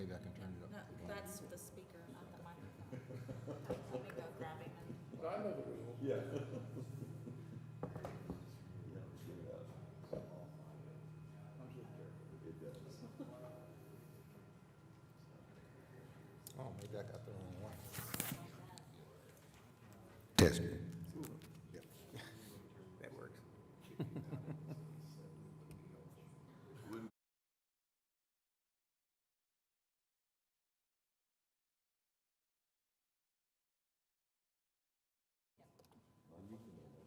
maybe I can turn it up. No, that's the speaker, not the microphone. Let me go grab him and. I know the rule. Yeah. Yeah, give it up. I'm so careful. It does. Oh, maybe I got the wrong one. Test. Yep. That works.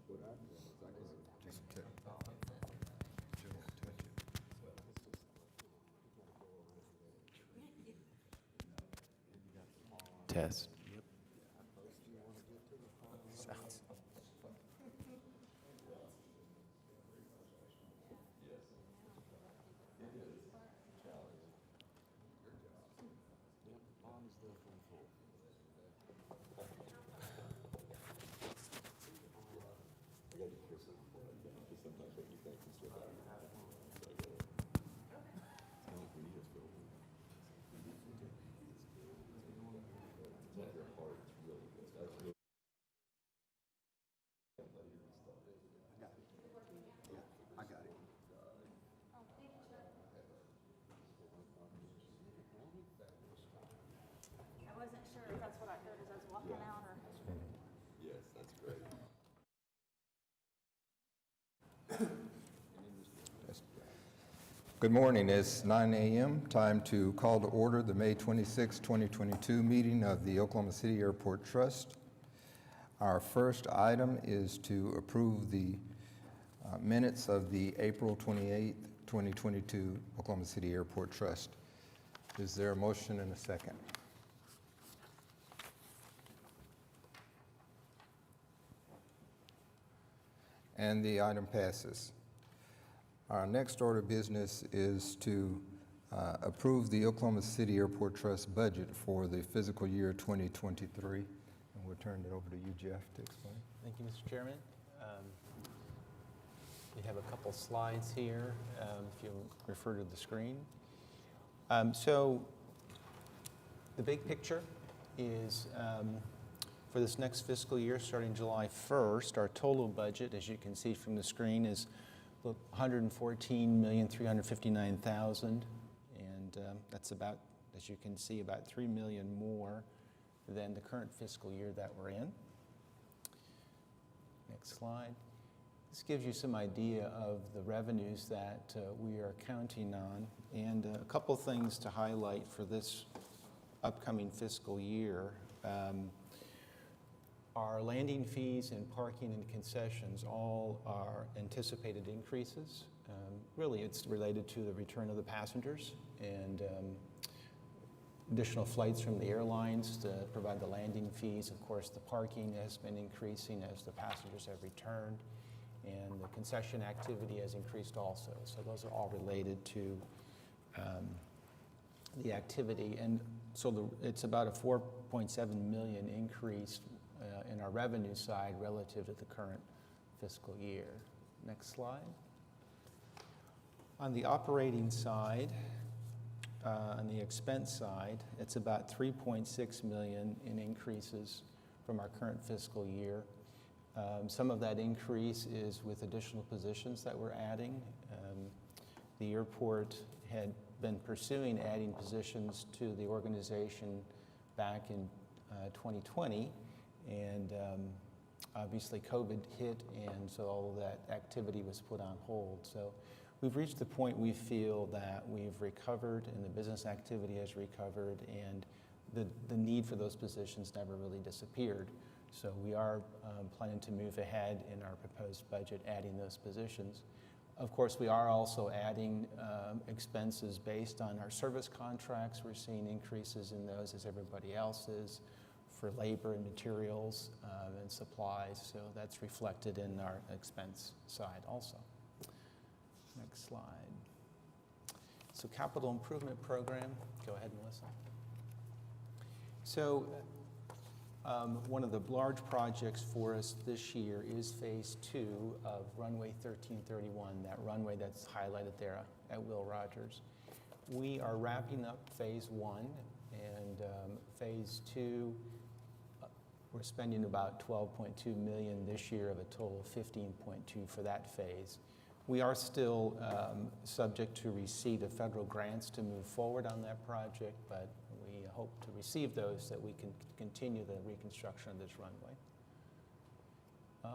What I've done is I can Just tip. General attention. Test. Sounds. I got to kiss it before I can, because sometimes what you think is what I so I got to. I don't think we need to feel. It's like your heart, it's really good. That's really. I got it. I wasn't sure if that's what I heard as I was walking out or. Yes, that's great. Good morning. It's 9 a.m. Time to call to order the May 26, 2022 meeting of the Oklahoma City Airport Trust. Our first item is to approve the minutes of the April 28, 2022 Oklahoma City Airport Trust. Is there a motion and a second? And the item passes. Our next order of business is to approve the Oklahoma City Airport Trust budget for the fiscal year 2023. And we'll turn it over to you, Jeff, to explain. Thank you, Mr. Chairman. We have a couple slides here, if you refer to the screen. So the big picture is for this next fiscal year, starting July 1st, our total budget, as you can see from the screen, is $114,359,000, and that's about, as you can see, about $3 million more than the current fiscal year that we're in. Next slide. This gives you some idea of the revenues that we are counting on, and a couple things to highlight for this upcoming fiscal year. Our landing fees and parking and concessions all are anticipated increases. Really, it's related to the return of the passengers and additional flights from the airlines to provide the landing fees. Of course, the parking has been increasing as the passengers have returned, and the concession activity has increased also. So those are all related to the activity. And so it's about a $4.7 million increase in our revenue side relative to the current fiscal year. Next slide. On the operating side, on the expense side, it's about $3.6 million in increases from our current fiscal year. Some of that increase is with additional positions that we're adding. The airport had been pursuing adding positions to the organization back in 2020, and obviously COVID hit, and so all of that activity was put on hold. So we've reached the point we feel that we've recovered and the business activity has recovered, and the need for those positions never really disappeared. So we are planning to move ahead in our proposed budget, adding those positions. Of course, we are also adding expenses based on our service contracts. We're seeing increases in those as everybody else is, for labor and materials and supplies. So that's reflected in our expense side also. Next slide. So capital improvement program. Go ahead, Melissa. So one of the large projects for us this year is phase 2 of runway 1331, that runway that's highlighted there at Will Rogers. We are wrapping up Phase 1, and Phase 2, we're spending about $12.2 million this year of a total of $15.2 for that phase. We are still subject to receipt of federal grants to move forward on that project, but we hope to receive those so that we can continue the reconstruction of this runway.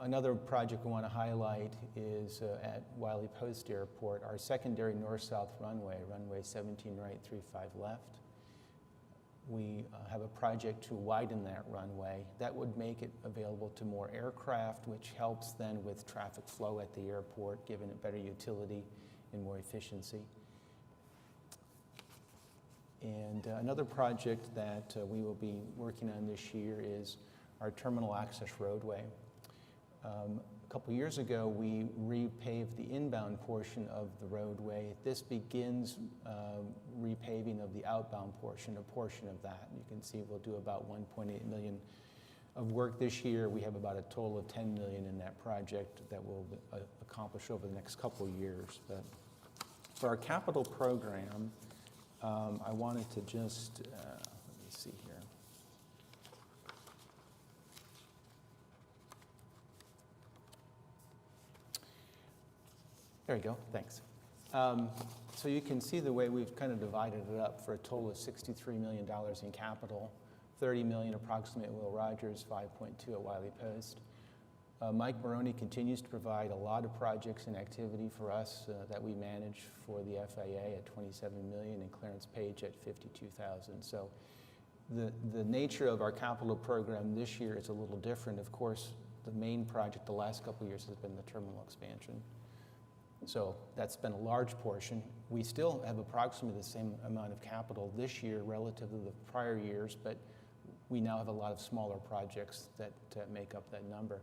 Another project we want to highlight is at Wiley Post Airport, our secondary north-south runway, runway 17 right, 35 left. We have a project to widen that runway. That would make it available to more aircraft, which helps then with traffic flow at the airport, giving it better utility and more efficiency. And another project that we will be working on this year is our terminal access roadway. A couple years ago, we repaved the inbound portion of the roadway. This begins repaving of the outbound portion, a portion of that. You can see we'll do about $1.8 million of work this year. We have about a total of $10 million in that project that we'll accomplish over the next couple of years. But for our capital program, I wanted to just, let me see here. There you go, thanks. So you can see the way we've kind of divided it up for a total of $63 million in capital, $30 million approximately at Will Rogers, 5.2 at Wiley Post. Mike Maroney continues to provide a lot of projects and activity for us that we manage for the FAA at $27 million and Clarence Page at $52,000. So the nature of our capital program this year is a little different. Of course, the main project the last couple of years has been the terminal expansion. So that's been a large portion. We still have approximately the same amount of capital this year relative to the prior years, but we now have a lot of smaller projects that make up that number.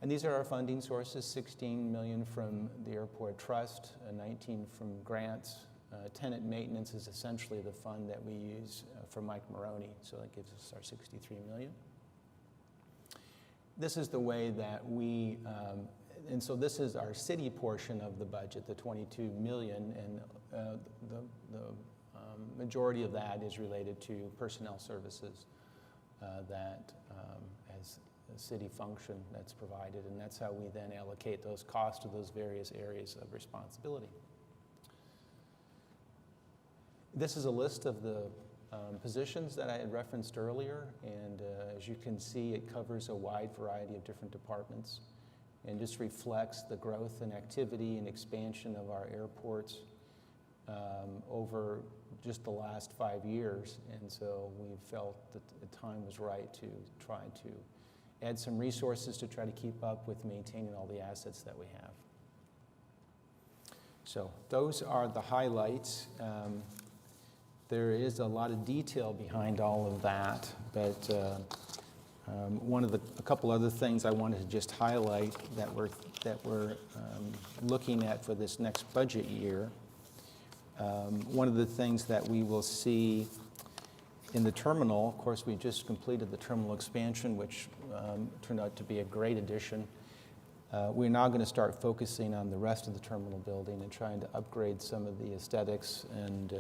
And these are our funding sources: $16 million from the Airport Trust, $19 from grants. Tenant maintenance is essentially the fund that we use for Mike Maroney, so that gives us our $63 million. This is the way that we, and so this is our city portion of the budget, the $22 million, and the majority of that is related to personnel services that as a city function that's provided, and that's how we then allocate those costs to those various areas of responsibility. This is a list of the positions that I had referenced earlier, and as you can see, it covers a wide variety of different departments and just reflects the growth and activity and expansion of our airports over just the last 5 years. And so we felt that the time was right to try to add some resources to try to keep up with maintaining all the assets that we have. So those are the highlights. There is a lot of detail behind all of that, but a couple other things I wanted to just highlight that we're looking at for this next budget year. One of the things that we will see in the terminal, of course, we just completed the terminal expansion, which turned out to be a great addition. We're now going to start focusing on the rest of the terminal building and trying to upgrade some of the aesthetics and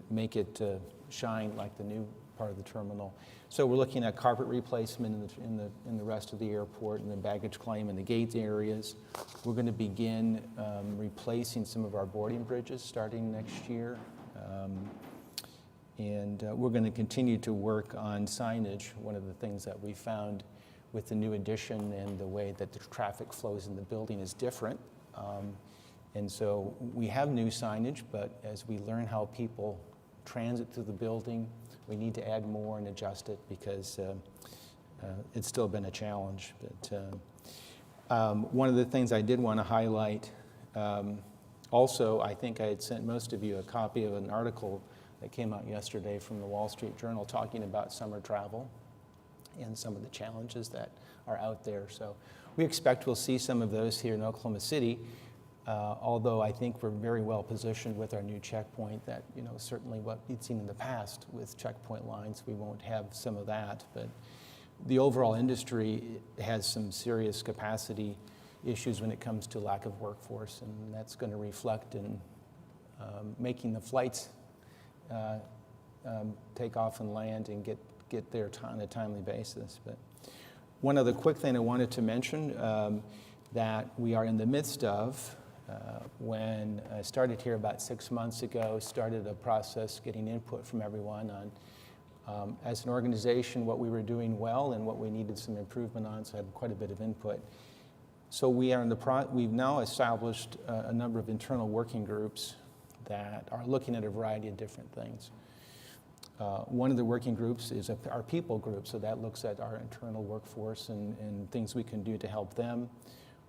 make it shine like the new part of the terminal. So we're looking at carpet replacement in the rest of the airport, and the baggage claim and the gate areas. We're going to begin replacing some of our boarding bridges starting next year. And we're going to continue to work on signage. One of the things that we found with the new addition and the way that the traffic flows in the building is different. And so we have new signage, but as we learn how people transit through the building, we need to add more and adjust it because it's still been a challenge. But one of the things I did want to highlight, also, I think I had sent most of you a copy of an article that came out yesterday from the Wall Street Journal talking about summer travel and some of the challenges that are out there. So we expect we'll see some of those here in Oklahoma City. Although I think we're very well positioned with our new checkpoint that, certainly what we've seen in the past with checkpoint lines, we won't have some of that. But the overall industry has some serious capacity issues when it comes to lack of workforce, and that's going to reflect in making the flights take off and land and get there on a timely basis. But one other quick thing I wanted to mention that we are in the midst of, when I started here about 6 months ago, started a process getting input from everyone on, as an organization, what we were doing well and what we needed some improvement on, so I had quite a bit of input. So we are we've now established a number of internal working groups that are looking at a variety of different things. One of the working groups is our people group, so that looks at our internal workforce and things we can do to help them.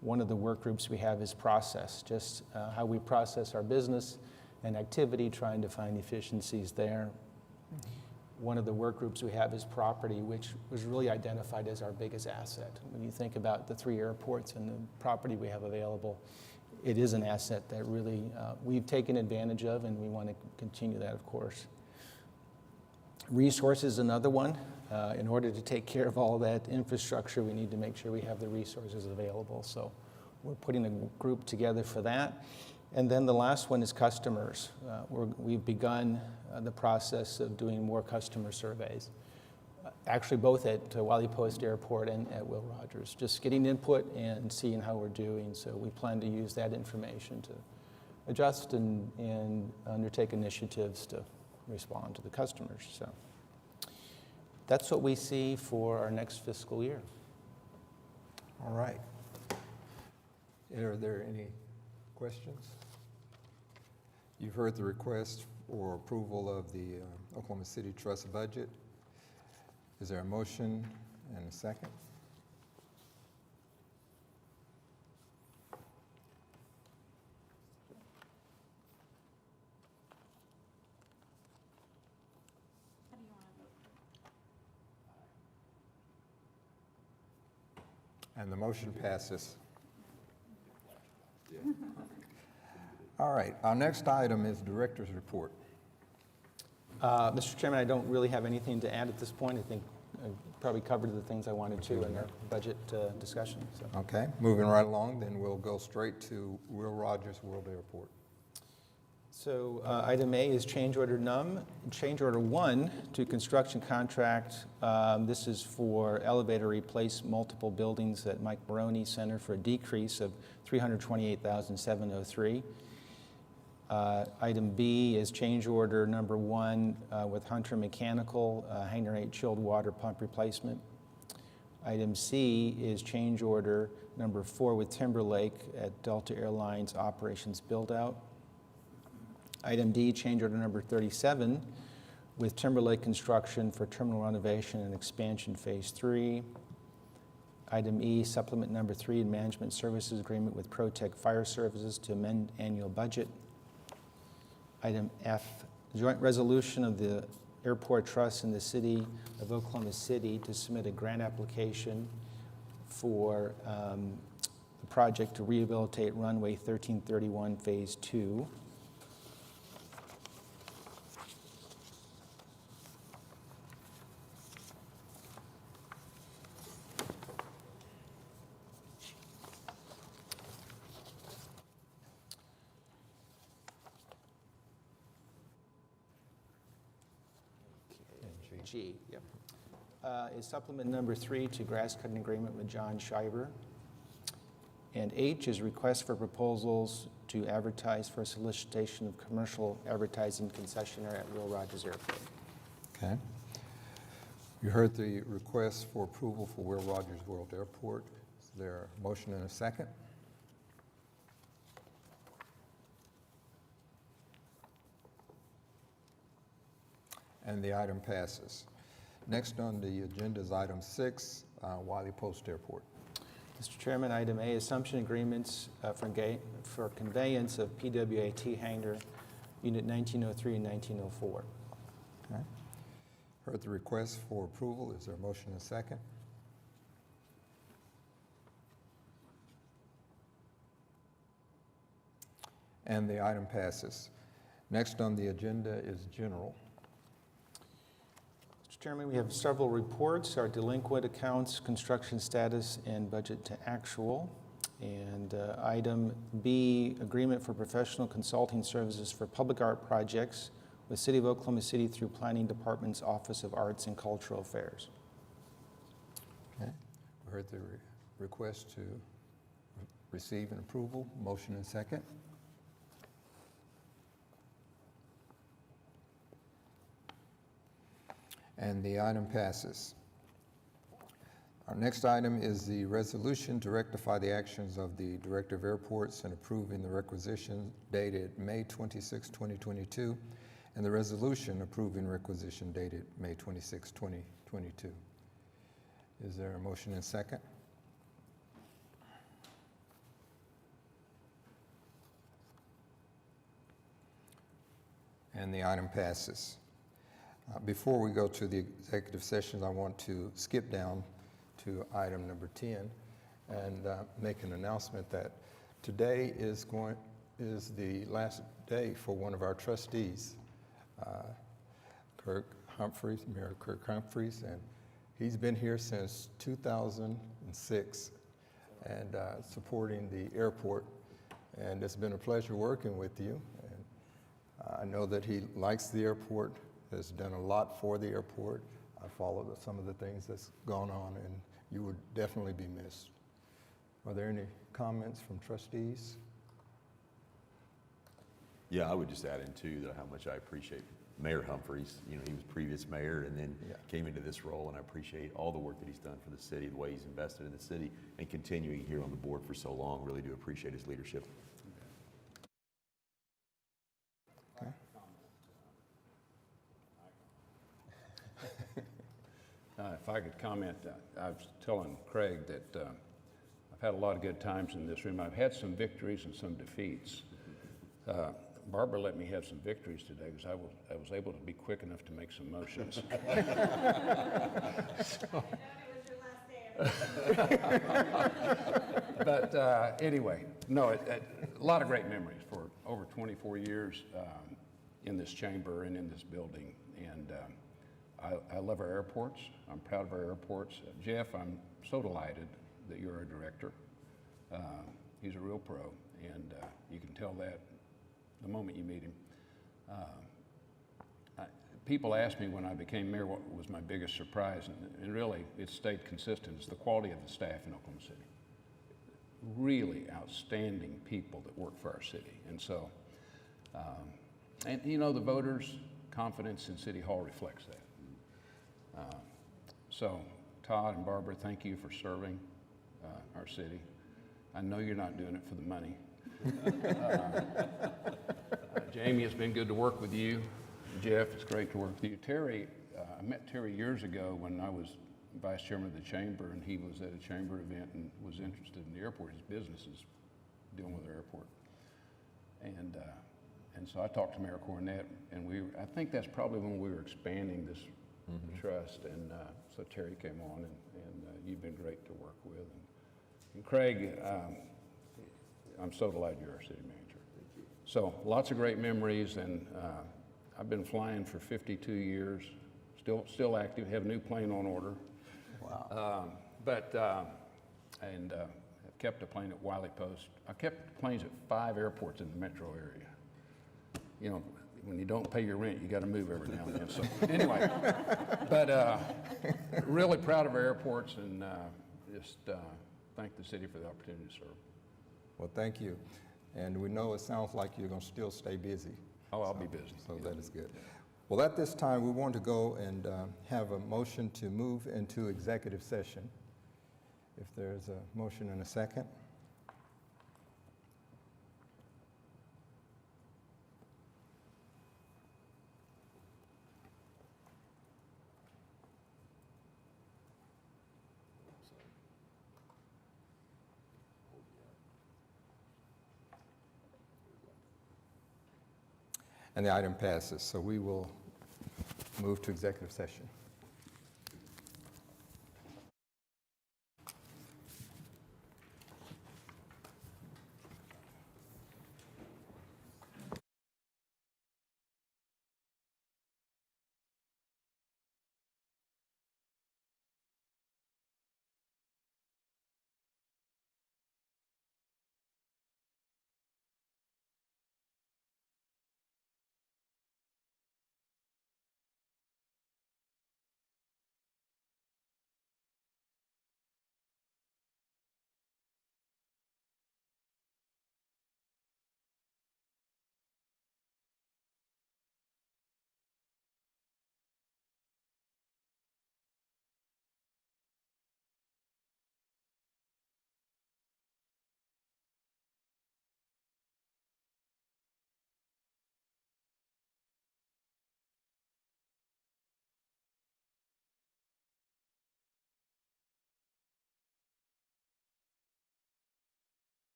One of the work groups we have is process, just how we process our business and activity, trying to find efficiencies there. One of the work groups we have is property, which was really identified as our biggest asset. When you think about the 3 airports and the property we have available, it is an asset that really we've taken advantage of, and we want to continue that, of course. Resources is another one. In order to take care of all that infrastructure, we need to make sure we have the resources available. So we're putting a group together for that. And then the last one is customers. We've begun the process of doing more customer surveys, actually both at Wiley Post Airport and at Will Rogers, just getting input and seeing how we're doing. So we plan to use that information to adjust and undertake initiatives to respond to the customers. So that's what we see for our next fiscal year. All right. Are there any questions? You've heard the request for approval of the Oklahoma City Trust budget. Is there a motion and a second? How do you want to vote? And the motion passes. All right, our next item is Director's Report. Mr. Chairman, I don't really have anything to add at this point. I think I probably covered the things I wanted to in our budget discussion. So. Okay, moving right along, then we'll go straight to Will Rogers World Airport. So item A is change order 1 to construction contract. This is for elevator replace multiple buildings at Mike Maroney Center for a decrease of $328,703. Item B is change order number 1 with Hunter Mechanical, Hangar 8 chilled water pump replacement. Item C is change order number 4 with Timberlake at Delta Airlines operations build-out. Item D, change order number 37 with Timberlake Construction for terminal renovation and expansion phase 3. Item E, supplement number 3, management services agreement with ProTech Fire Services to amend annual budget. Item F, joint resolution of the Airport Trust in the City of Oklahoma City to submit a grant application for the project to rehabilitate runway 1331 phase 2. G, yep. Is supplement number 3 to grass cutting agreement with John Shiver. And H is request for proposals to advertise for solicitation of commercial advertising concessionaire at Will Rogers Airport. Okay. You heard the request for approval for Will Rogers World Airport. Is there a motion and a second? And the item passes. Next on the agenda is item 6, Wiley Post Airport. Mr. Chairman, item A, assumption agreements for conveyance of PWAT hangar unit 1903 and 1904. Okay. Heard the request for approval. Is there a motion and a second? And the item passes. Next on the agenda is general. Mr. Chairman, we have several reports, our delinquent accounts, construction status, and budget to actual. And item B, agreement for professional consulting services for public art projects with City of Oklahoma City through Planning Department's Office of Arts and Cultural Affairs. Okay, we heard the request to receive and approval. Motion and second. And the item passes. Our next item is the resolution to rectify the actions of the Director of Airports and approving the requisition dated May 26, 2022, and the resolution approving requisition dated May 26, 2022. Is there a motion and second? And the item passes. Before we go to the executive sessions, I want to skip down to item number 10 and make an announcement that today is the last day for one of our trustees, Mayor Kirk Humphreys, and he's been here since 2006 and supporting the airport, and it's been a pleasure working with you. And I know that he likes the airport, has done a lot for the airport. I followed some of the things that's gone on, and you would definitely be missed. Are there any comments from trustees? Yeah, I would just add in too that how much I appreciate Mayor Humphreys. You know, he was previous mayor and then came into this role, and I appreciate all the work that he's done for the city, the way he's invested in the city, and continuing here on the board for so long. Really do appreciate his leadership. Okay. If I could comment, I was telling Craig that I've had a lot of good times in this room. I've had some victories and some defeats. Barbara let me have some victories today because I was able to be quick enough to make some motions. But anyway, no, a lot of great memories for over 24 years in this chamber and in this building. And I love our airports. I'm proud of our airports. Jeff, I'm so delighted that you're a director. He's a real pro, and you can tell that the moment you meet him. People asked me when I became mayor what was my biggest surprise, and really it stayed consistent. It's the quality of the staff in Oklahoma City. Really outstanding people that work for our city. And so, and you know, the voters' confidence in City Hall reflects that. So Todd and Barbara, thank you for serving our city. I know you're not doing it for the money. Jamie, it's been good to work with you. Jeff, it's great to work with you. Terry, I met Terry years ago when I was vice chairman of the chamber, and he was at a chamber event and was interested in the airport. His business is dealing with the airport. And so I talked to Mayor Cornett, and I think that's probably when we were expanding this trust, and so Terry came on, and you've been great to work with. And Craig, I'm so delighted you're our city manager. So lots of great memories, and I've been flying for 52 years, still active, have a new plane on order. Wow. And I've kept a plane at Wiley Post. I've kept planes at 5 airports in the metro area. You know, when you don't pay your rent, you got to move every now and then. So anyway, but really proud of our airports, and just thank the city for the opportunity to serve. Well, thank you. And we know it sounds like you're going to still stay busy. Oh, I'll be busy. So that is good. Well, at this time, we want to go and have a motion to move into executive session. If there's a motion and a second. And the item passes, so we will move to executive session.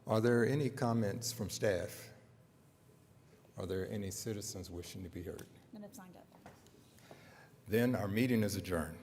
Are there any comments from staff? Are there any citizens wishing to be heard? None have signed up. Then our meeting is adjourned.